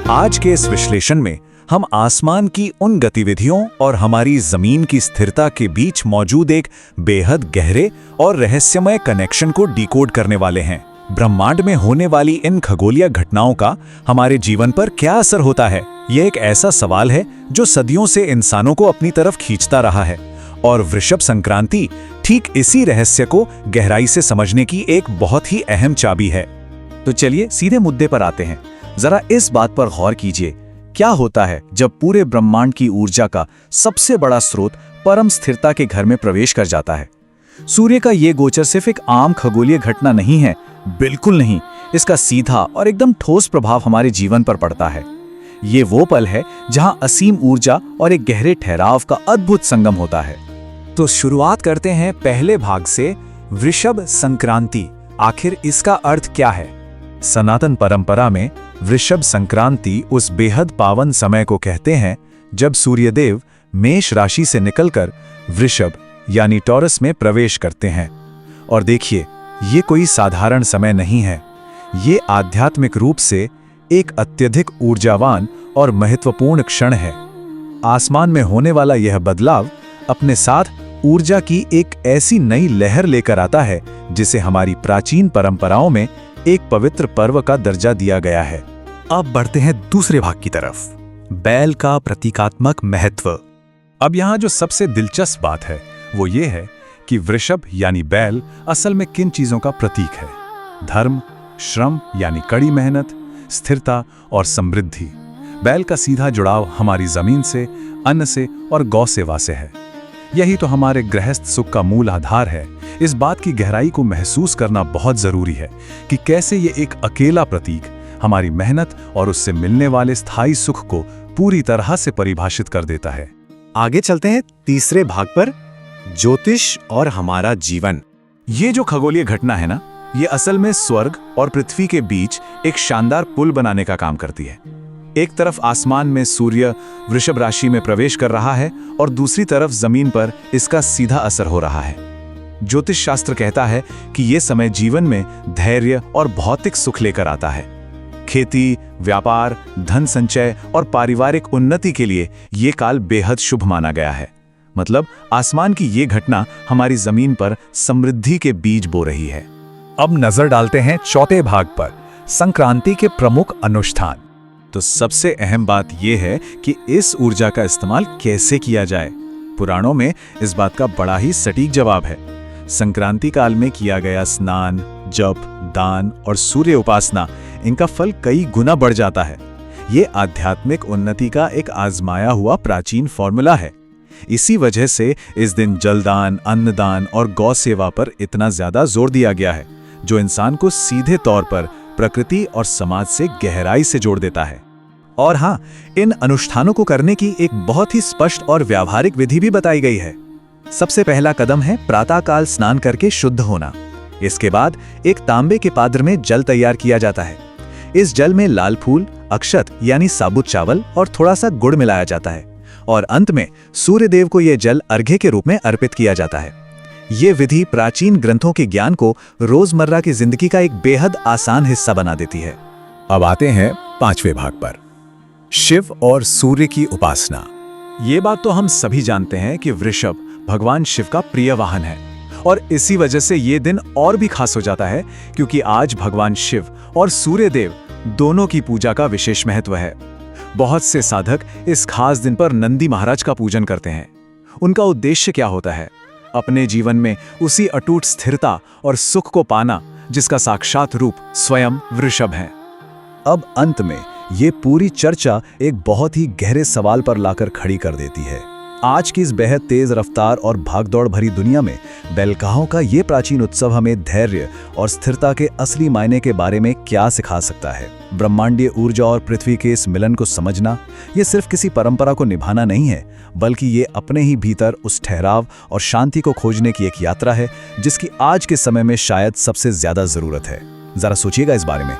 आज के इस विश्लेषण में हम आसमान की उन गतिविधियों और हमारी जमीन की स्थिरता के बीच मौजूद एक बेहद गहरे और रहस्यमय कनेक्शन को डिकोड करने वाले हैं। ब्रह्मांड में होने वाली इन खगोलीय घटनाओं का हमारे जीवन पर क्या असर होता है? यह एक ऐसा सवाल है जो सदियों से इंसानों को अपनी तरफ खींचता रहा है, और वृषभ संक्रांति ठीक इसी रहस्य को गहराई से समझने की एक बहुत ही अहम चाबी है। तो चलिए सीधे मुद्दे पर आते हैं। जरा इस बात पर गौर कीजिए, क्या होता है जब पूरे ब्रह्मांड की ऊर्जा का सबसे बड़ा स्रोत परम स्थिरता के घर में प्रवेश कर जाता है? सूर्य का ये गोचर सिर्फ एक आम खगोलीय घटना नहीं है, बिल्कुल नहीं। इसका सीधा और एकदम ठोस प्रभाव हमारे जीवन पर पड़ता है। ये वो पल है जहां असीम ऊर्जा और एक गहरे ठहराव का अद्भुत संगम होता है। तो शुरुआत करते हैं पहले भाग से, वृषभ संक्रांति। आखिर इसका अर्थ क्या है? सनातन परंपरा में वृषभ संक्रांति उस बेहद पावन समय को कहते हैं जब सूर्यदेव मेष राशि से निकलकर वृषभ यानी टॉरस में प्रवेश करते हैं। और देखिए, ये कोई साधारण समय नहीं है। ये आध्यात्मिक रूप से एक अत्यधिक ऊर्जावान और महत्वपूर्ण क्षण है। आसमान में होने वाला यह बदलाव अपने साथ ऊर्जा की एक ऐसी नई लहर लेकर आता है जिसे हमारी प्राचीन परंपराओं में एक पवित्र पर्व का दर्जा दिया गया है। अब बढ़ते हैं दूसरे भाग की तरफ, बैल का प्रतीकात्मक महत्व। अब यहाँ जो सबसे दिलचस्प बात है वो ये है कि वृषभ यानी बैल असल में किन चीजों का प्रतीक है? धर्म, श्रम यानी कड़ी मेहनत, स्थिरता और समृद्धि। बैल का सीधा जुड़ाव हमारी जमीन से, अन्न से और गौ सेवा से है। यही तो हमारे गृहस्थ सुख का मूल आधार है। इस बात की गहराई को महसूस करना बहुत जरूरी है कि कैसे ये एक अकेला प्रतीक हमारी मेहनत और उससे मिलने वाले स्थायी सुख को पूरी तरह से परिभाषित कर देता है। आगे चलते हैं तीसरे भाग पर, ज्योतिष और हमारा जीवन। ये जो खगोलीय घटना है ना, ये असल में स्वर्ग और पृथ्वी के बीच एक शानदार पुल बनाने का काम करती है। एक तरफ आसमान में सूर्य वृषभ राशि में प्रवेश कर रहा है और दूसरी तरफ जमीन पर इसका सीधा असर हो रहा है। ज्योतिष शास्त्र कहता है कि यह समय जीवन में धैर्य और भौतिक सुख लेकर आता है। खेती, व्यापार, धन संचय और पारिवारिक उन्नति के लिए यह काल बेहद शुभ माना गया है। मतलब आसमान की ये घटना हमारी जमीन पर समृद्धि के बीज बो रही है। अब नजर डालते हैं चौथे भाग पर, संक्रांति के प्रमुख अनुष्ठान। तो सबसे अहम बात यह है कि इस ऊर्जा का इस्तेमाल कैसे किया जाए। पुराणों में इस बात का बड़ा ही सटीक जवाब है। संक्रांति काल में किया गया स्नान, जप, दान और सूर्य उपासना, इनका फल कई गुना बढ़ जाता है। ये आध्यात्मिक उन्नति का एक आजमाया हुआ प्राचीन फॉर्मूला है। इसी वजह से इस दिन जलदान, अन्नदान और गौ सेवा पर इतना ज्यादा जोर दिया गया है, जो इंसान को सीधे तौर पर प्रकृति और समाज से गहराई से जोड़ देता है। और हाँ, इन अनुष्ठानों को करने की एक बहुत ही स्पष्ट और व्यावहारिक विधि भी बताई गई है। सबसे पहला कदम है प्रातःकाल स्नान करके शुद्ध होना। इसके बाद एक तांबे के पात्र में जल तैयार किया जाता है। इस जल में लाल फूल, अक्षत यानी साबुत चावल और थोड़ा सा गुड़ मिलाया जाता है, और अंत में सूर्य देव को यह जल अर्घ्य के रूप में अर्पित किया जाता है। ये विधि प्राचीन ग्रंथों के ज्ञान को रोजमर्रा की जिंदगी का एक बेहद आसान हिस्सा बना देती है। अब आते हैं पांचवें भाग पर, शिव और सूर्य की उपासना। ये बात तो हम सभी जानते हैं कि वृषभ भगवान शिव का प्रिय वाहन है, और इसी वजह से ये दिन और भी खास हो जाता है क्योंकि आज भगवान शिव और सूर्य देव दोनों की पूजा का विशेष महत्व है। बहुत से साधक इस खास दिन पर नंदी महाराज का पूजन करते हैं। उनका उद्देश्य क्या होता है? अपने जीवन में उसी अटूट स्थिरता और सुख को पाना जिसका साक्षात रूप स्वयं वृषभ है। अब अंत में ये पूरी चर्चा एक बहुत ही गहरे सवाल पर लाकर खड़ी कर देती है। आज की इस बेहद तेज रफ्तार और भागदौड़ भरी दुनिया में बैलगाहों का ये प्राचीन उत्सव हमें धैर्य और स्थिरता के असली मायने के बारे में क्या सिखा सकता है? ब्रह्मांडीय ऊर्जा और पृथ्वी के इस मिलन को समझना ये सिर्फ किसी परंपरा को निभाना नहीं है, बल्कि ये अपने ही भीतर उस ठहराव और शांति को खोजने की एक यात्रा है जिसकी आज के समय में शायद सबसे ज्यादा जरूरत है। जरा सोचिएगा इस बारे में।